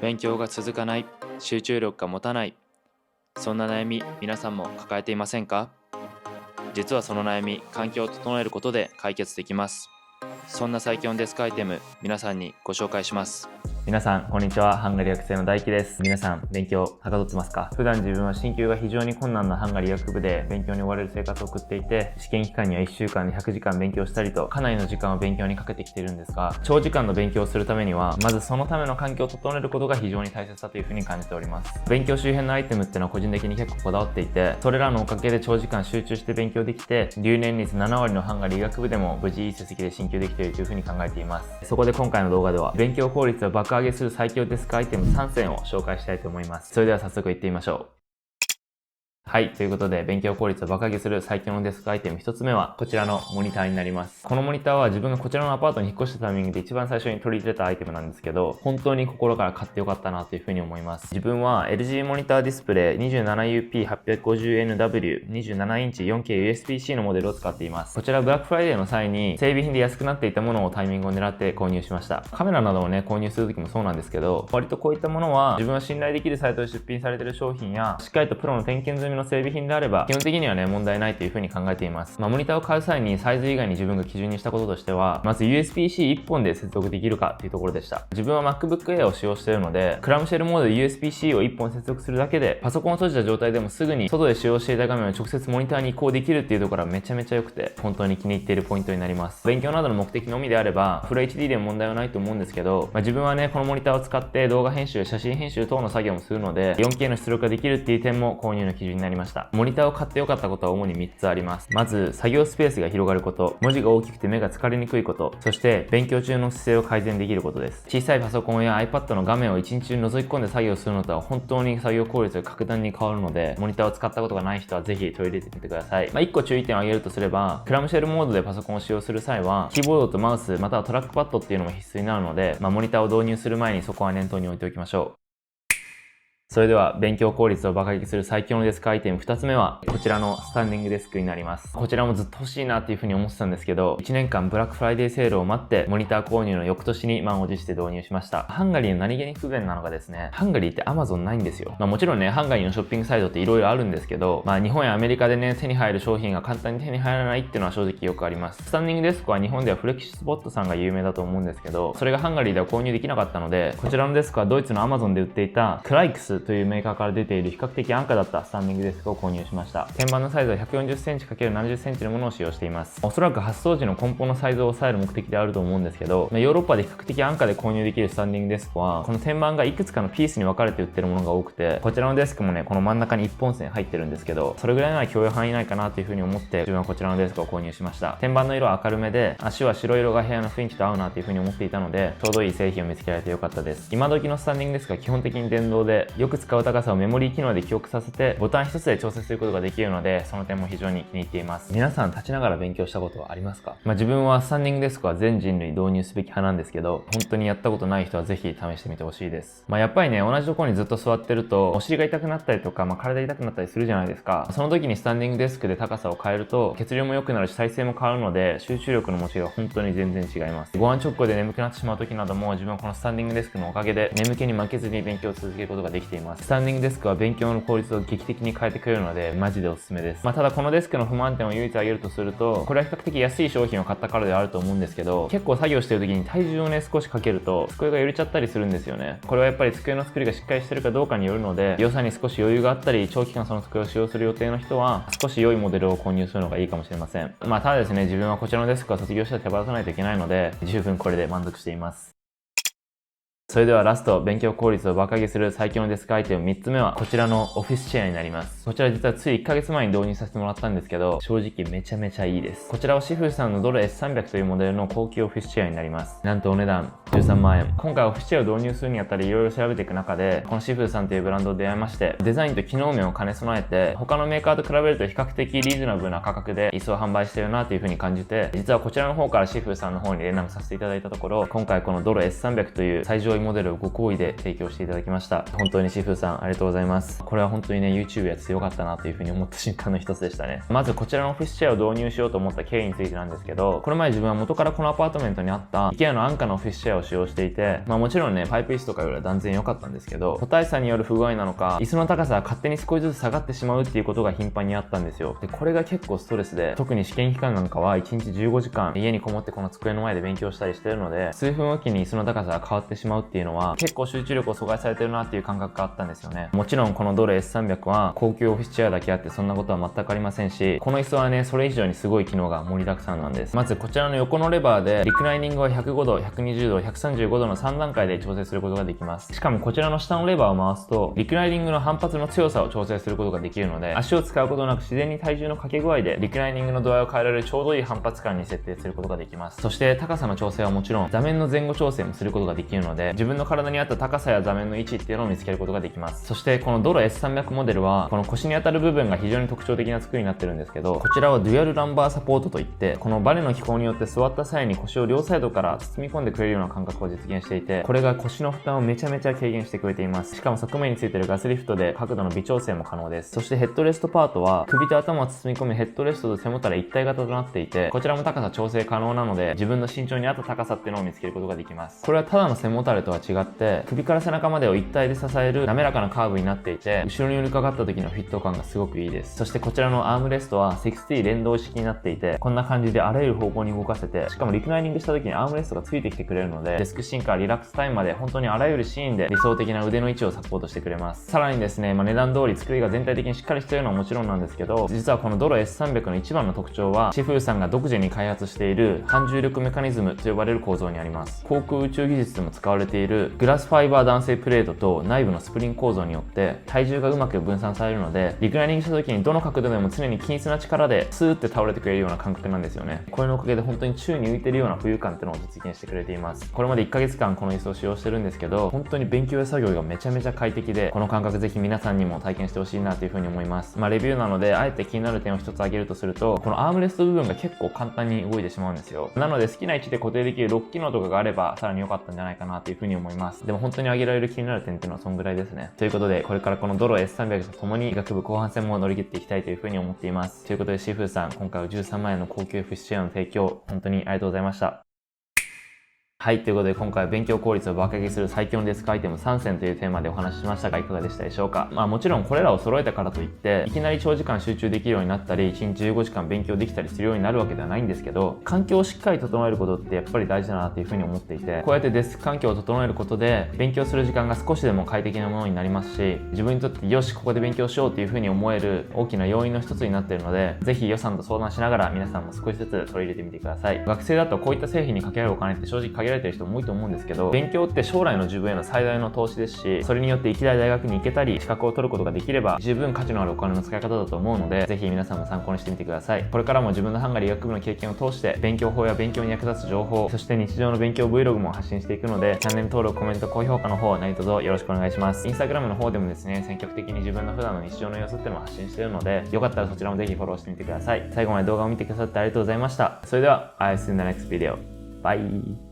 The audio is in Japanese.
勉強が続かない、集中力が持たない、そんな悩み皆さんも抱えていませんか？実はその悩み、環境を整えることで解決できます。そんな最強のデスクアイテム、皆さんにご紹介します。皆さんこんにちは。ハンガリー学生の大輝です。皆さん勉強はかどってますか？普段自分は進級が非常に困難なハンガリー学部で勉強に追われる生活を送っていて、試験期間には1週間で100時間勉強したりとかなりの時間を勉強にかけてきているんですが、長時間の勉強をするためにはまずそのための環境を整えることが非常に大切だというふうに感じております。勉強周辺のアイテムっていうのは個人的に結構こだわっていて、それらのおかげで長時間集中して勉強できて、留年率7割のハンガリー学部でも無事いい成績で進級できているというふうに考えています。そこで今回の動画では勉強効率を爆上げする最強デスクアイテム3選を紹介したいと思います。それでは早速いってみましょう。はい。ということで、勉強効率を爆上げする最強のデスクアイテム1つ目は、こちらのモニターになります。このモニターは自分がこちらのアパートに引っ越したタイミングで一番最初に取り入れたアイテムなんですけど、本当に心から買ってよかったなというふうに思います。自分は LG モニターディスプレイ 27UP850NW 27インチ 4K USB-C のモデルを使っています。こちらブラックフライデーの際に整備品で安くなっていたものをタイミングを狙って購入しました。カメラなどをね、購入するときもそうなんですけど、割とこういったものは自分は信頼できるサイトで出品されている商品や、しっかりとプロの点検済みの整備品であれば基本的にはね、問題ないというふうに考えています。モニターを買う際にサイズ以外に自分が基準にしたこととしては、まず USB-C1 本で接続できるかというところでした。自分は MacBook Air を使用しているので、クラムシェルモードで USB-C を1本接続するだけで、パソコンを閉じた状態でもすぐに外で使用していた画面を直接モニターに移行できるっていうところはめちゃめちゃ良くて、本当に気に入っているポイントになります。勉強などの目的のみであれば、フル HD でも問題はないと思うんですけど、自分はね、このモニターを使って動画編集、写真編集等の作業もするので、4K の出力ができるっていう点も購入の基準になりました。モニターを買って良かったことは主に3つあります。まず、作業スペースが広がること、文字が大きくて目が疲れにくいこと、そして勉強中の姿勢を改善できることです。小さいパソコンや iPad の画面を1日中覗き込んで作業するのとは本当に作業効率が格段に変わるので、モニターを使ったことがない人はぜひ取り入れてみてください。1個注意点を挙げるとすれば、クラムシェルモードでパソコンを使用する際は、キーボードとマウス、またはトラックパッドっていうのも必須になるので、モニターを導入する前にそこは念頭に置いておきましょう。それでは勉強効率を爆上げする最強のデスクアイテム2つ目はこちらのスタンディングデスクになります。こちらもずっと欲しいなっていうふうに思ってたんですけど、1年間ブラックフライデーセールを待ってモニター購入の翌年に満を持して導入しました。ハンガリーの何気に不便なのがですね、ハンガリーって Amazon ないんですよ。もちろんね、ハンガリーのショッピングサイトって色々あるんですけど、日本やアメリカでね、手に入る商品が簡単に手に入らないっていうのは正直よくあります。スタンディングデスクは日本ではフレキシスポットさんが有名だと思うんですけど、それがハンガリーでは購入できなかったので、こちらのデスクはドイツの Amazon で売っていたクライクスというメーカーから出ている比較的安価だったスタンディングデスクを購入しました。天板のサイズは 140cm×70cm のものを使用しています。おそらく発送時の梱包のサイズを抑える目的であると思うんですけど、ヨーロッパで比較的安価で購入できるスタンディングデスクは、この天板がいくつかのピースに分かれて売ってるものが多くて、こちらのデスクもね、この真ん中に1本線入ってるんですけど、それぐらいなら許容範囲内かなというふうに思って、自分はこちらのデスクを購入しました。天板の色は明るめで、足は白色が部屋の雰囲気と合うなというふうに思っていたので、ちょうどいい製品を見つけられてよかったです。今時のスタンディングデスクは基本的に電動で、よく使う高さをメモリー機能で記憶させて、ボタン一つで調整することができるので、その点も非常に気に入っています。皆さん立ちながら勉強したことはありますか？自分はスタンディングデスクは全人類導入すべき派なんですけど、本当にやったことない人はぜひ試してみてほしいです。やっぱりね、同じところにずっと座ってると、お尻が痛くなったりとか、体痛くなったりするじゃないですか。その時にスタンディングデスクで高さを変えると、血流も良くなるし、体勢も変わるので、集中力の持ちが本当に全然違います。ご飯直後で眠くなってしまう時なども、自分はこのスタンディングデスクのおかげで、眠気に負けずに勉強を続けることができています。スタンディングデスクは勉強の効率を劇的に変えてくれるので、マジでおすすめです。ただこのデスクの不満点を唯一挙げるとすると、これは比較的安い商品を買ったからではあると思うんですけど、結構作業してる時に体重をね、少しかけると、机が揺れちゃったりするんですよね。これはやっぱり机の作りがしっかりしてるかどうかによるので、予算に少し余裕があったり、長期間その机を使用する予定の人は、少し良いモデルを購入するのがいいかもしれません。ただですね、自分はこちらのデスクは卒業したら手放さないといけないので、十分これで満足しています。それではラスト、勉強効率を爆上げする最強のデスクアイテム3つ目はこちらのオフィスチェアになります。こちら実はつい1ヶ月前に導入させてもらったんですけど、正直めちゃめちゃいいです。こちらはシフさんのドル S300 というモデルの高級オフィスチェアになります。なんとお値段13万円。今回オフィスチェアを導入するにあたりいろいろ調べていく中で、このシフさんというブランドを出会いまして、デザインと機能面を兼ね備えて、他のメーカーと比べると比較的リーズナブルな価格で椅子を販売してるなという風に感じて、実はこちらの方からシフさんの方に連絡させていただいたところ、今回このドル S300 という最上位モデルをご好意で提供していただきました。本当にシフーさんありがとうございます。これは本当にね、YouTube やってよかったなというふうに思った瞬間の一つでしたね。まずこちらのオフィスチェアを導入しようと思った経緯についてなんですけど、これまで自分は元からこのアパートメントにあった IKEA の安価なオフィスチェアを使用していて、もちろんね、パイプ椅子とかよりは断然良かったんですけど、個体差による不具合なのか、椅子の高さが勝手に少しずつ下がってしまうっていうことが頻繁にあったんですよ。で、これが結構ストレスで、特に試験期間なんかは1日15時間家にこもってこの机の前で勉強したりしてるので、数分おきに椅子の高さが変わってしまうっていうのは、結構集中力を阻害されてるなっていう感覚があったんですよね。もちろんこのドル S300 は高級オフィスチェアだけあってそんなことは全くありませんし、この椅子はね、それ以上にすごい機能が盛りだくさんなんです。まずこちらの横のレバーで、リクライニングは105度、120度、135度の3段階で調整することができます。しかもこちらの下のレバーを回すと、リクライニングの反発の強さを調整することができるので、足を使うことなく自然に体重のかけ具合でリクライニングの度合いを変えられるちょうどいい反発感に設定することができます。そして高さの調整はもちろん、座面の前後調整もすることができるので、自分の体に合った高さや座面の位置っていうのを見つけることができます。そしてこのドロ S300 モデルは、この腰に当たる部分が非常に特徴的な作りになってるんですけど、こちらはデュアルランバーサポートといって、このバネの機構によって座った際に腰を両サイドから包み込んでくれるような感覚を実現していて、これが腰の負担をめちゃめちゃ軽減してくれています。しかも側面についているガスリフトで角度の微調整も可能です。そしてヘッドレストパートは、首と頭を包み込むヘッドレストと背もたれ一体型となっていて、こちらも高さ調整可能なので、自分の身長に合った高さっていうのを見つけることができます。これはただの背もたれとは違って、首から背中までを一体で支える滑らかなカーブになっていて、後ろに寄りかかった時のフィット感がすごくいいです。そしてこちらのアームレストは 6T 連動式になっていて、こんな感じであらゆる方向に動かせて、しかもリクライニングした時にアームレストがついてきてくれるので、デスクシーンからリラックスタイムまで本当にあらゆるシーンで理想的な腕の位置をサポートしてくれます。さらにですね、値段通り作りが全体的にしっかりしているのはもちろんなんですけど、実はこのドロ S300 の一番の特徴は、シフーさんが独自に開発している反重力メカニズムと呼ばれる構造にあります。航空宇宙技術でも使われているグラスファイバー弾性プレートと内部のスプリング構造によって体重がうまく分散されるので、リクライニングした時にどの角度でも常に均一な力でスーって倒れてくれるような感覚なんですよね。これのおかげで本当に宙に浮いてるような浮遊感っていうのを実現してくれています。これまで1ヶ月間この椅子を使用してるんですけど、本当に勉強や作業がめちゃめちゃ快適で、この感覚ぜひ皆さんにも体験してほしいなというふうに思います。レビューなのであえて気になる点を一つ挙げるとすると、このアームレスト部分が結構簡単に動いてしまうんですよ。なので好きな位置で固定できるロック機能とかがあればさらに良かったんじゃないかなというふうに思います。でも本当に挙げられる気になる点っていうのはそんぐらいですね。ということで、これからこのドロ S300 とともに医学部後半戦も乗り切っていきたいというふうに思っています。ということでシフーさん、今回は13万円の高級オフィスチェアの提供本当にありがとうございました。はい、ということで今回は勉強効率を爆上げする最強のデスクアイテム3選というテーマでお話ししましたがいかがでしたでしょうか。もちろんこれらを揃えたからといっていきなり長時間集中できるようになったり1日15時間勉強できたりするようになるわけではないんですけど、環境をしっかり整えることってやっぱり大事だなというふうに思っていて、こうやってデスク環境を整えることで勉強する時間が少しでも快適なものになりますし、自分にとってよしここで勉強しようというふうに思える大きな要因の一つになっているので、ぜひ予算と相談しながら皆さんも少しずつ取り入れてみてください。学生だとこういった製品にかけられるお金って正直限られている人も多いと思うんですけど、勉強って将来の自分への最大の投資ですし、それによって行きたい大学に行けたり資格を取ることができれば十分価値のあるお金の使い方だと思うので、ぜひ皆さんも参考にしてみてください。これからも自分のハンガリー医学部の経験を通して勉強法や勉強に役立つ情報、そして日常の勉強 Vlog も発信していくので、チャンネル登録、コメント、高評価の方何卒よろしくお願いします。Instagram の方でもですね、積極的に自分の普段の日常の様子っていうのを発信しているので、よかったらそちらもぜひフォローしてみてください。最後まで動画を見てくださってありがとうございました。それでは I'll see you in the next video. Bye!